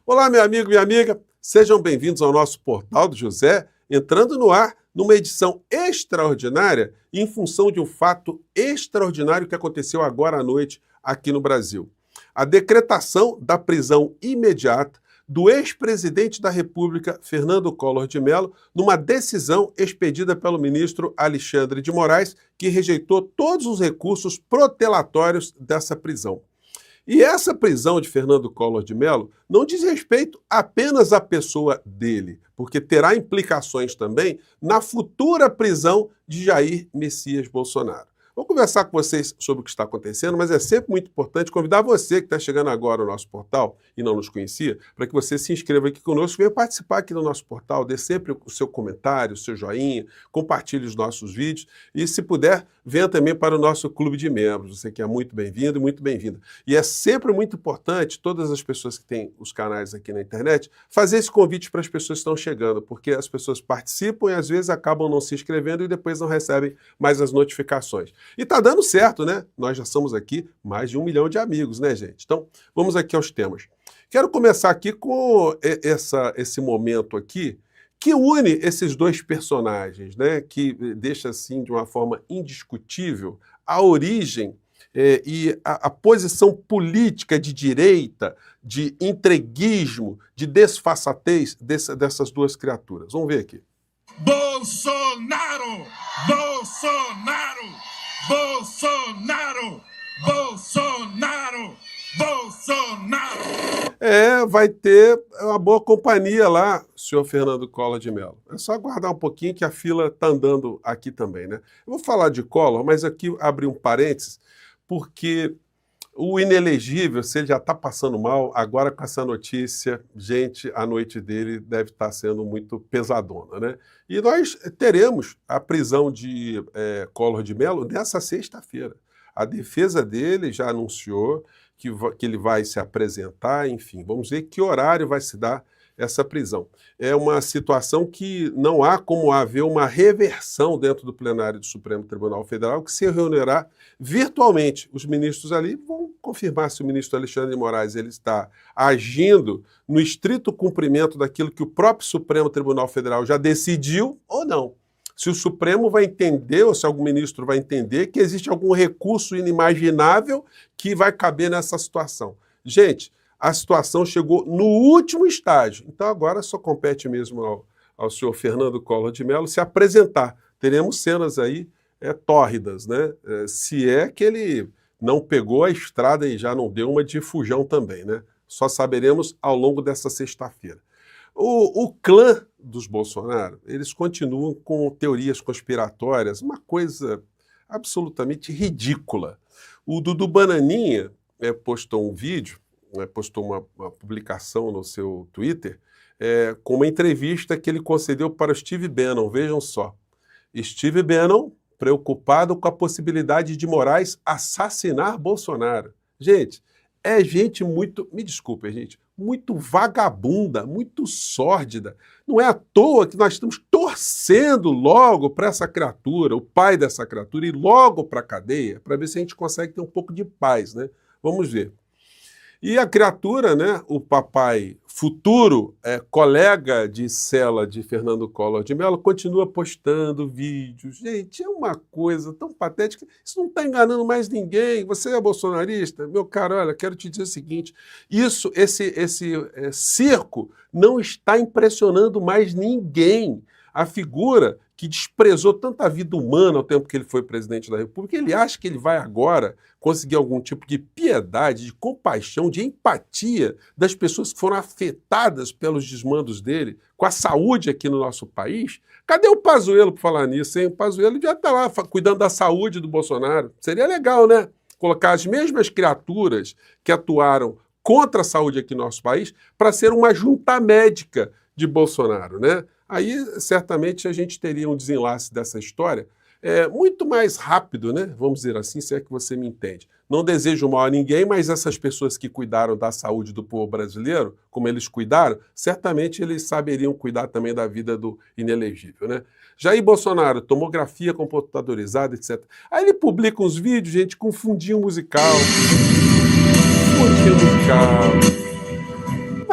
Olá, meu amigo, minha amiga, sejam bem-vindos ao nosso Portal do José, entrando no ar numa edição extraordinária em função de um fato extraordinário que aconteceu agora à noite aqui no Brasil. A decretação da prisão imediata do ex-presidente da República, Fernando Collor de Mello, numa decisão expedida pelo ministro Alexandre de Moraes, que rejeitou todos os recursos protelatórios dessa prisão. E essa prisão de Fernando Collor de Mello não diz respeito apenas à pessoa dele, porque terá implicações também na futura prisão de Jair Messias Bolsonaro. Vou conversar com vocês sobre o que está acontecendo, mas é sempre muito importante convidar você que está chegando agora ao nosso portal e não nos conhecia, para que você se inscreva aqui conosco, venha participar aqui no nosso portal, dê sempre o seu comentário, o seu joinha, compartilhe os nossos vídeos e, se puder, venha também para o nosso clube de membros. Você que é muito bem-vindo e muito bem-vinda. E é sempre muito importante, todas as pessoas que têm os canais aqui na internet, fazer esse convite para as pessoas que estão chegando, porque as pessoas participam e às vezes acabam não se inscrevendo e depois não recebem mais as notificações. E tá dando certo, né? Nós já somos aqui mais de 1 milhão de amigos, né, gente? Então, vamos aqui aos temas. Quero começar aqui com esse momento aqui que une esses dois personagens, né? Que deixa, assim, de uma forma indiscutível a origem e a posição política de direita, de entreguismo, de desfaçatez dessas duas criaturas. Vamos ver aqui. Bolsonaro! Bolsonaro! Bolsonaro! Bolsonaro! Bolsonaro! Vai ter uma boa companhia lá, senhor Fernando Collor de Mello. É só aguardar um pouquinho que a fila está andando aqui também, né? Eu vou falar de Collor, mas aqui abrir um parênteses, porque o inelegível, se ele já está passando mal, agora com essa notícia, gente, a noite dele deve estar sendo muito pesadona, né? E nós teremos a prisão de Collor de Mello nessa sexta-feira. A defesa dele já anunciou que ele vai se apresentar, enfim, vamos ver que horário vai se dar essa prisão. É uma situação que não há como haver uma reversão dentro do plenário do Supremo Tribunal Federal, que se reunirá virtualmente. Os ministros ali vão confirmar se o ministro Alexandre de Moraes ele está agindo no estrito cumprimento daquilo que o próprio Supremo Tribunal Federal já decidiu ou não. Se o Supremo vai entender, ou se algum ministro vai entender, que existe algum recurso inimaginável que vai caber nessa situação. Gente, a situação chegou no último estágio. Então agora só compete mesmo ao senhor Fernando Collor de Mello se apresentar. Teremos cenas aí tórridas, né? Se é que ele não pegou a estrada e já não deu uma de fujão também, né? Só saberemos ao longo dessa sexta-feira. O clã dos Bolsonaro, eles continuam com teorias conspiratórias, uma coisa absolutamente ridícula. O Dudu Bananinha postou um vídeo, postou uma publicação no seu Twitter com uma entrevista que ele concedeu para o Steve Bannon. Vejam só. Steve Bannon preocupado com a possibilidade de Moraes assassinar Bolsonaro. Gente, é gente muito, me desculpem, gente, muito vagabunda, muito sórdida. Não é à toa que nós estamos torcendo logo para essa criatura, o pai dessa criatura, ir logo para a cadeia, para ver se a gente consegue ter um pouco de paz, né? Vamos ver. E a criatura, né, o papai futuro, colega de cela de Fernando Collor de Mello, continua postando vídeos. Gente, é uma coisa tão patética. Isso não está enganando mais ninguém. Você é bolsonarista? Meu caro, olha, quero te dizer o seguinte, esse circo não está impressionando mais ninguém. A figura que desprezou tanta vida humana ao tempo que ele foi presidente da República, ele acha que ele vai agora conseguir algum tipo de piedade, de compaixão, de empatia das pessoas que foram afetadas pelos desmandos dele, com a saúde aqui no nosso país? Cadê o Pazuello por falar nisso, hein? O Pazuello já está lá cuidando da saúde do Bolsonaro. Seria legal, né? Colocar as mesmas criaturas que atuaram contra a saúde aqui no nosso país para ser uma junta médica de Bolsonaro, né? Aí, certamente, a gente teria um desenlace dessa história muito mais rápido, né? Vamos dizer assim, se é que você me entende. Não desejo mal a ninguém, mas essas pessoas que cuidaram da saúde do povo brasileiro, como eles cuidaram, certamente eles saberiam cuidar também da vida do inelegível, né? Jair Bolsonaro, tomografia computadorizada, etc. Aí ele publica uns vídeos, gente, com fundinho musical. Fundinho musical.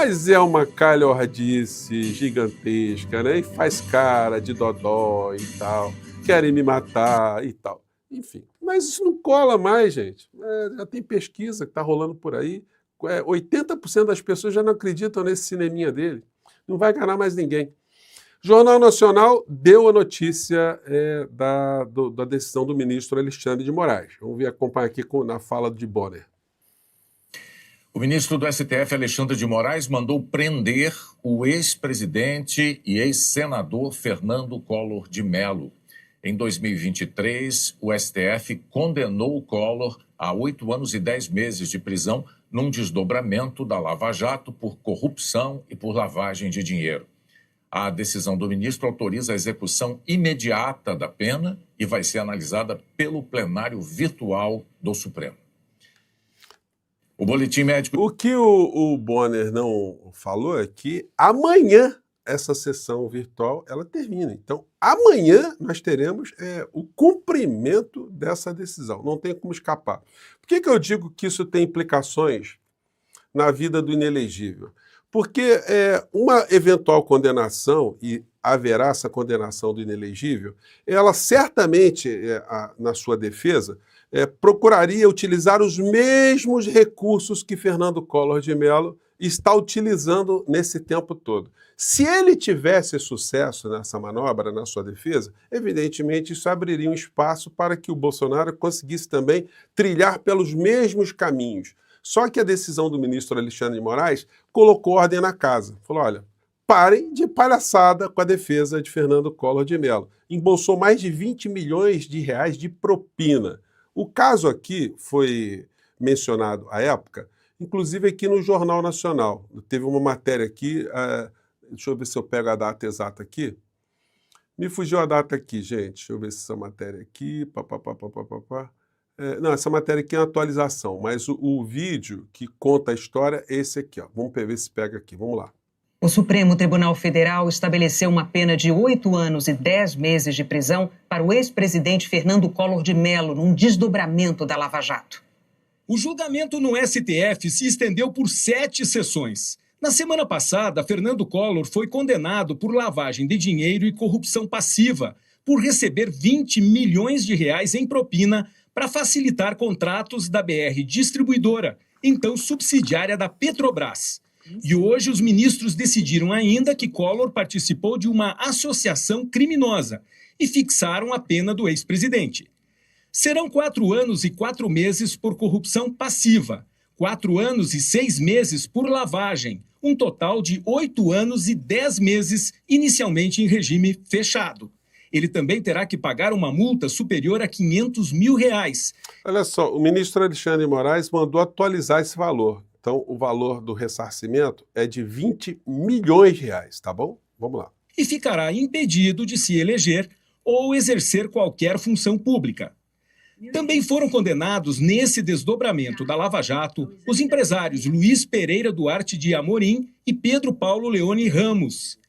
Mas é uma calhordice gigantesca, né? E faz cara de dodó e tal. Querem me matar e tal. Enfim, mas isso não cola mais, gente. Já tem pesquisa que está rolando por aí. 80% das pessoas já não acreditam nesse cineminha dele. Não vai enganar mais ninguém. Jornal Nacional deu a notícia da decisão do ministro Alexandre de Moraes. Vamos ver, acompanhar aqui na fala de Bonner. O ministro do STF, Alexandre de Moraes, mandou prender o ex-presidente e ex-senador Fernando Collor de Mello. Em 2023, o STF condenou o Collor a 8 anos e 10 meses de prisão num desdobramento da Lava Jato por corrupção e por lavagem de dinheiro. A decisão do ministro autoriza a execução imediata da pena e vai ser analisada pelo plenário virtual do Supremo. O boletim médico... O que o Bonner não falou é que amanhã essa sessão virtual ela termina. Então, amanhã nós teremos o cumprimento dessa decisão. Não tem como escapar. Por que eu digo que isso tem implicações na vida do inelegível? Porque uma eventual condenação, e haverá essa condenação do inelegível, ela certamente, na sua defesa, procuraria utilizar os mesmos recursos que Fernando Collor de Mello está utilizando nesse tempo todo. Se ele tivesse sucesso nessa manobra, na sua defesa, evidentemente isso abriria um espaço para que o Bolsonaro conseguisse também trilhar pelos mesmos caminhos. Só que a decisão do ministro Alexandre de Moraes colocou ordem na casa. Falou, olha, parem de palhaçada com a defesa de Fernando Collor de Mello. Embolsou mais de 20 milhões de reais de propina. O caso aqui foi mencionado à época, inclusive aqui no Jornal Nacional. Teve uma matéria aqui, deixa eu ver se eu pego a data exata aqui. Me fugiu a data aqui, gente. Deixa eu ver se essa matéria aqui... não, essa matéria aqui é uma atualização, mas o vídeo que conta a história é esse aqui. Ó. Vamos ver se pega aqui, vamos lá. O Supremo Tribunal Federal estabeleceu uma pena de 8 anos e 10 meses de prisão para o ex-presidente Fernando Collor de Mello, num desdobramento da Lava Jato. O julgamento no STF se estendeu por 7 sessões. Na semana passada, Fernando Collor foi condenado por lavagem de dinheiro e corrupção passiva, por receber 20 milhões de reais em propina para facilitar contratos da BR Distribuidora, então subsidiária da Petrobras. E hoje os ministros decidiram ainda que Collor participou de uma associação criminosa e fixaram a pena do ex-presidente. Serão 4 anos e 4 meses por corrupção passiva, 4 anos e 6 meses por lavagem, um total de 8 anos e 10 meses, inicialmente em regime fechado. Ele também terá que pagar uma multa superior a 500 mil reais. Olha só, o ministro Alexandre de Moraes mandou atualizar esse valor. Então, o valor do ressarcimento é de 20 milhões de reais, tá bom? Vamos lá. E ficará impedido de se eleger ou exercer qualquer função pública. Também foram condenados nesse desdobramento da Lava Jato os empresários Luiz Pereira Duarte de Amorim e Pedro Paulo Leone Ramos.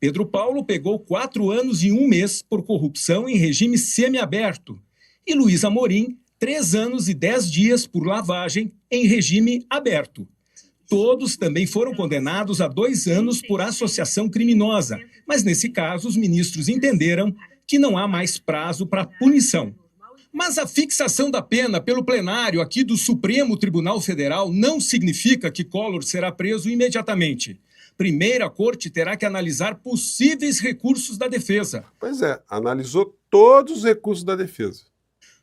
Pedro Paulo pegou 4 anos e 1 mês por corrupção em regime semiaberto e Luiz Amorim 3 anos e 10 dias por lavagem em regime aberto. Todos também foram condenados a 2 anos por associação criminosa, mas nesse caso os ministros entenderam que não há mais prazo para punição. Mas a fixação da pena pelo plenário aqui do Supremo Tribunal Federal não significa que Collor será preso imediatamente. Primeiro, a corte terá que analisar possíveis recursos da defesa. Pois é, analisou todos os recursos da defesa.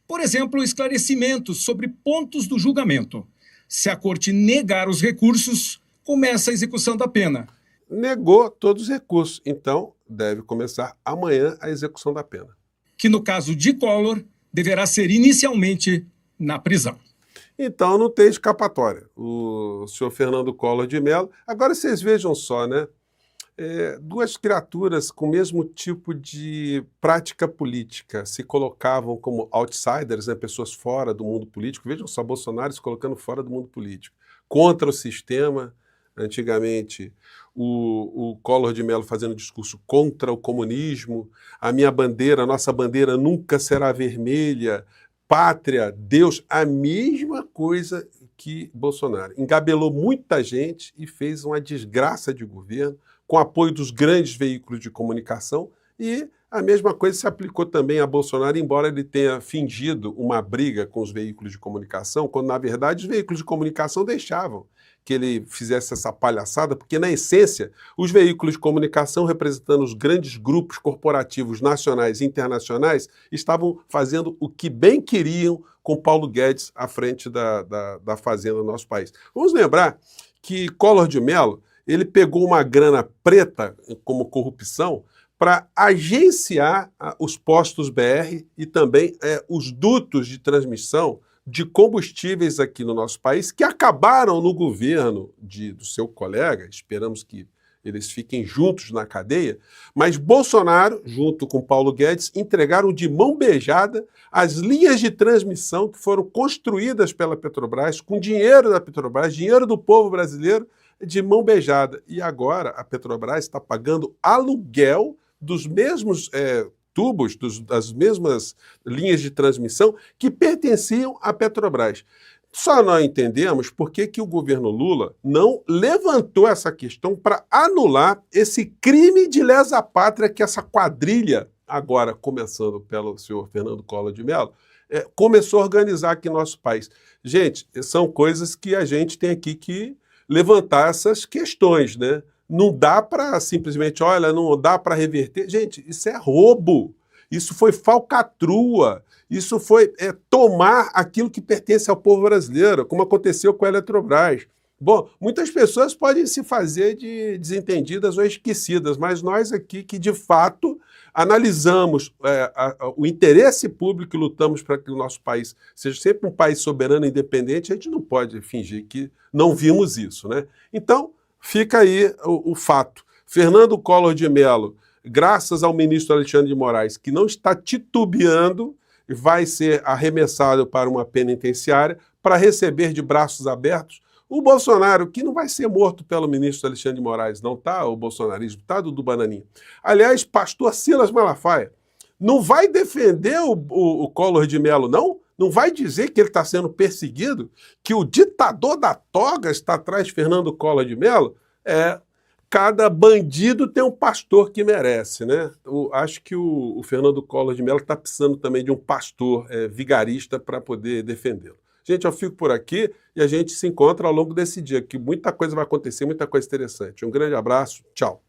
Por exemplo, esclarecimentos sobre pontos do julgamento. Se a corte negar os recursos, começa a execução da pena. Negou todos os recursos, então deve começar amanhã a execução da pena. Que no caso de Collor, deverá ser inicialmente na prisão. Então não tem escapatória. O senhor Fernando Collor de Mello... Agora vocês vejam só, né? 2 criaturas com o mesmo tipo de prática política se colocavam como outsiders, né, pessoas fora do mundo político. Vejam só, Bolsonaro se colocando fora do mundo político, contra o sistema. Antigamente, o Collor de Mello fazendo discurso contra o comunismo. A minha bandeira, a nossa bandeira nunca será vermelha. Pátria, Deus, a mesma coisa que Bolsonaro. Engabelou muita gente e fez uma desgraça de governo, com apoio dos grandes veículos de comunicação, e a mesma coisa se aplicou também a Bolsonaro, embora ele tenha fingido uma briga com os veículos de comunicação, quando, na verdade, os veículos de comunicação deixavam que ele fizesse essa palhaçada, porque, na essência, os veículos de comunicação, representando os grandes grupos corporativos nacionais e internacionais, estavam fazendo o que bem queriam com Paulo Guedes à frente da Fazenda do nosso país. Vamos lembrar que Collor de Mello, ele pegou uma grana preta como corrupção para agenciar os postos BR e também os dutos de transmissão de combustíveis aqui no nosso país, que acabaram no governo do seu colega, esperamos que eles fiquem juntos na cadeia, mas Bolsonaro, junto com Paulo Guedes, entregaram de mão beijada as linhas de transmissão que foram construídas pela Petrobras, com dinheiro da Petrobras, dinheiro do povo brasileiro, de mão beijada. E agora a Petrobras está pagando aluguel dos mesmos tubos, das mesmas linhas de transmissão que pertenciam à Petrobras. Só nós entendemos por que o governo Lula não levantou essa questão para anular esse crime de lesa-pátria que essa quadrilha, agora começando pelo senhor Fernando Collor de Mello, começou a organizar aqui no nosso país. Gente, são coisas que a gente tem aqui que levantar essas questões, né? Não dá para simplesmente, olha, não dá para reverter. Gente, isso é roubo, isso foi falcatrua, isso foi tomar aquilo que pertence ao povo brasileiro, como aconteceu com a Eletrobras. Bom, muitas pessoas podem se fazer de desentendidas ou esquecidas, mas nós aqui que, de fato, analisamos o interesse público e lutamos para que o nosso país seja sempre um país soberano e independente, a gente não pode fingir que não vimos isso, né? Então, fica aí o fato. Fernando Collor de Mello, graças ao ministro Alexandre de Moraes, que não está titubeando, vai ser arremessado para uma penitenciária para receber de braços abertos o Bolsonaro, que não vai ser morto pelo ministro Alexandre de Moraes, não tá? O bolsonarismo, tá, Dudu Bananinha? Aliás, pastor Silas Malafaia, não vai defender o Collor de Mello, não? Não vai dizer que ele está sendo perseguido? Que o ditador da toga está atrás de Fernando Collor de Mello? Cada bandido tem um pastor que merece, né? Acho que o Fernando Collor de Mello está precisando também de um pastor vigarista para poder defendê-lo. Gente, eu fico por aqui e a gente se encontra ao longo desse dia, que muita coisa vai acontecer, muita coisa interessante. Um grande abraço, tchau.